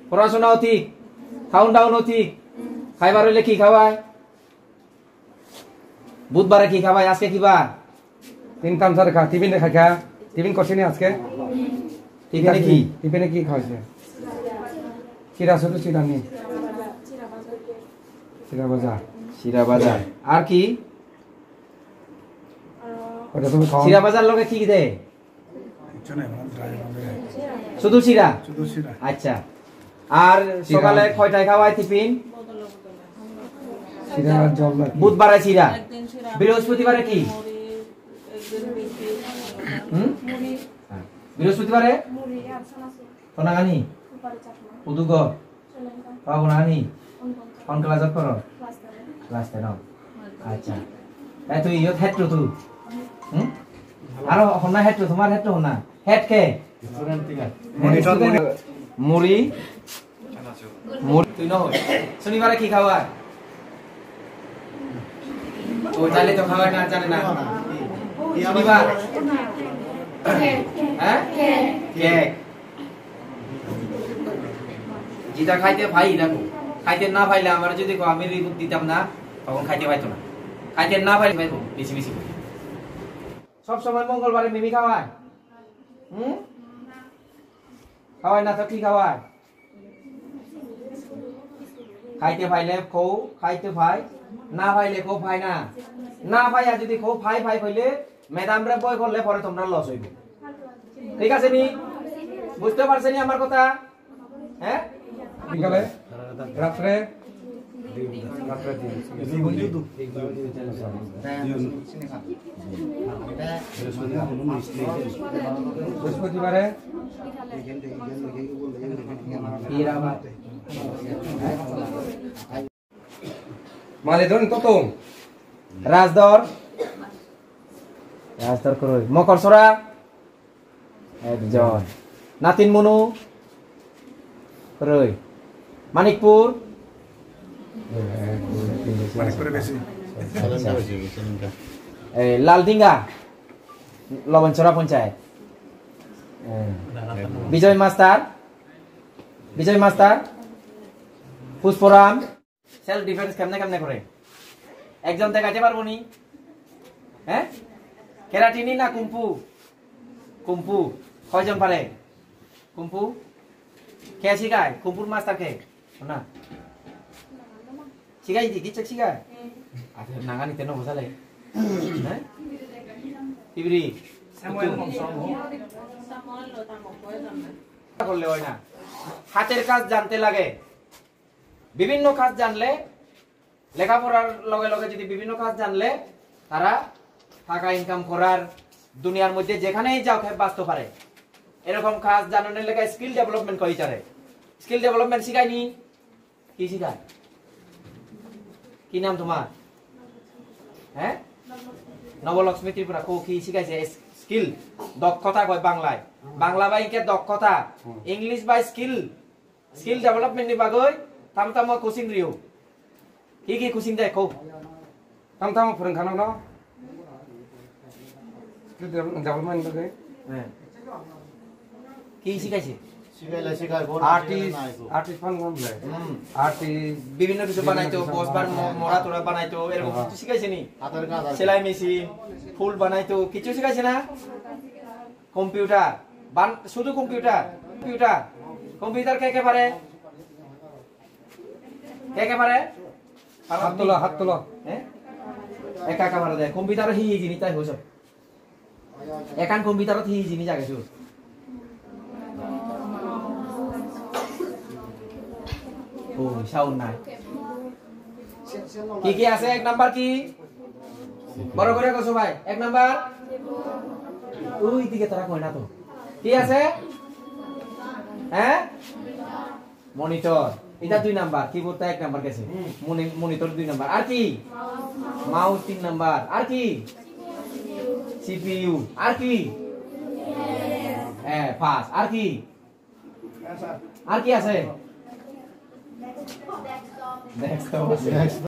পড়াশোনাও ঠিক, খাউন দাউনও ঠিক। খাইবার হইলে কি খাওয়ায়? বুধবারে কি খাওয়ায়? আজকে কি বার? 3 টাইম ধরে খা। টিফিনে খা। টিফিন করছিনি আজকে? টিফিনে কি? টিফিনে কি খাওয়াইছে? চিরা শুধু চিরা নি। চিরা ভাজা। চিরা ভাজা। আর কি? ওটা তুমি খাও। চিরা ভাজার লগে কি দেয়? শুধু চিরা? শুধু চিরা। আচ্ছা। আর সকালে কয়টায় খাওয়ায় টিফিন? চিরা আর জল না। বুধবারে চিরা। বৃহস্পতিবারে কি? বৃহস্পতিবারে কোনাগানি উদুগ কোনাগানি কোন ক্লাসত পড়ো? ক্লাস 10। আচ্ছা এই তুই ইয়ত হেড তো আর হনা হেড তোমার হেড হনা হেড কে মুড়ি মুড়ি তুই নহ শনিবারে কি খাওয়া? ও তাহলে তো খাওয়া না জানে না। শনিবার হ্যাঁ কেক যেটা খাইতে ভাই দেখো, খাইতে না পাইলে আমার যদি আমি রিপোর্ট দিতাম না তখন খাইতে পাইতো না। খাইতে না পাইলে পাইবো বেশি বেশি। সব সময় মঙ্গলবারে মিমি খাওয়ায়? খাওয়ায় না তো কি খাওয়ায়? খাইতে পাইলে খৌ, খাইতে ভাই না পাইলে খৌ ভাই না। না পাইয়া যদি খৌ ভাই ভাই কইলে ম্যাডামরা বয় করলে পরে তোমরা লস হইব। ঠিক আছে নি? বুঝতে পারছেন নি আমার কথা? হ্যাঁ বিকালে রাত্রে বৃহস্পতিবারে মালে ধরুন কত রাজদর রাজদর করই মকর সরা একজন নাতিন মনু করই মানিকপুর লালডিঙ্গা লবণছড়া পঞ্চায়েত বিজয় মাস্টার পুষ্পরাম। সেলফ ডিফেন্স কেমনে কেমনে করে একজন দেখাতে পারবো নি? হ্যাঁ কেরাটিনি না কুম্পু? কুম্পু কয়জন পারে কুম্পু? কে শিখায় কুম্পুর মাস্টার? কে না শিখাই চিকিৎসক শিখায়? আচ্ছা নাগানিতে ন বসালে হ্যাঁ ইবরি করলে হয় না। হাতের কাজ জানতে লাগে। বিভিন্ন কাজ জানলে লেখাপড়ার লগে লগে যদি বিভিন্ন কাজ জানলে তারা টাকা ইনকাম করার দুনিয়ার মধ্যে যেখানেই যাও বাঁচতে পারে। এরকম কাজ জানানোর লেগে স্কিল ডেভেলপমেন্ট কই চারে। স্কিল ডেভেলপমেন্ট শিখায়নি? কি শিখায়? কি নাম তোমার? হ্যাঁ নবলক্ষ্মী ত্রিপুরা। কি শিখাইছে? স্কিল দক্ষতা কয় বাংলায়। বাংলা বাইকে দক্ষতা, English by skill. Skill development নিবা গই থাম থাম কোচিং রিও কি কোচিং দেয় কও থাম থাম फोरोंखानो न डेभलपमेन्ट লাগে হ্যাঁ কি শিখাইছে? আর্টিস্ট ফান করলে আর্টিস্ট বিভিন্ন কিছু বানাইতো, বসবার মরা তোরা বানাইতো, এরকম কিছু শিখাইছে নি? সেলাই মেশিন, ফুল বানাইতো, কিছু শিখাইছে না? কম্পিউটার শুধু কম্পিউটার কম্পিউটার কে কে পারে? কে কে পারে? হাত তোলা হ্যাঁ একা একা পারে দেয়। কম্পিউটার হি জিনিস তাই হইছ একান কম্পিউটারত হি জিনিস আগে শুন ও সাউন্ড নাই। কি আছে? এক নাম্বার কি? বড় করে কসো ভাই। এক নাম্বার ওই দিকে তারা কয় না তো। কি আছে? হ্যাঁ মনিটর এটা 2 নাম্বার। কিবোর্ডটা 1 নাম্বার গেছে। Monitor 2 number. আর কি? Mouse 3 number. আর কি? সিপিইউ। আর কি? হ্যাঁ পাস। আর কি? আর কি আছে? ডেস্কটপ আছে।